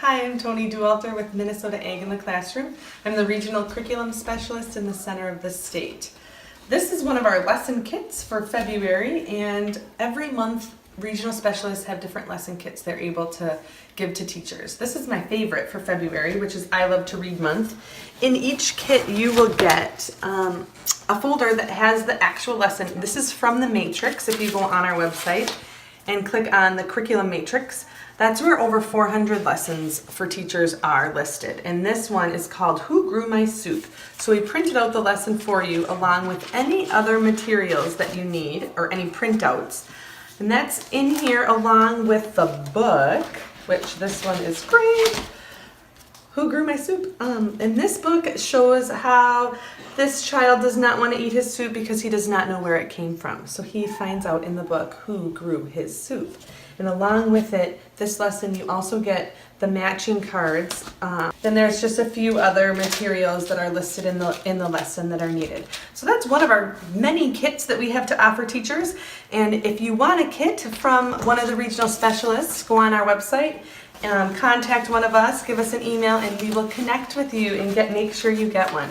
Hi, I'm Tony Dualter with Minnesota Ag in the Classroom. I'm the Regional Curriculum Specialist in the center of the state. This is one of our lesson kits for February, and every month regional specialists have different lesson kits they're able to give to teachers. This is my favorite for February, which is I Love to Read Month. In each kit you will get a folder that has the actual lesson. This is from the matrix. If you go on our website and click on the curriculum matrix, that's where over 400 lessons for teachers are listed. And this one is called Who Grew My Soup? So we printed out the lesson for you along with any other materials that you need or any printouts. And that's in here along with the book, which this one is great. Who Grew My Soup? And this book shows how this child does not want to eat his soup because he does not know where it came from. So he finds out in the book who grew his soup. And along with it, this lesson, you also get the matching cards. Then there's just a few other materials that are listed in the lesson that are needed. So that's one of our many kits that we have to offer teachers. And if you want a kit from one of the regional specialists, go on our website, contact one of us, give us an email, and we will connect with you and make sure you get one.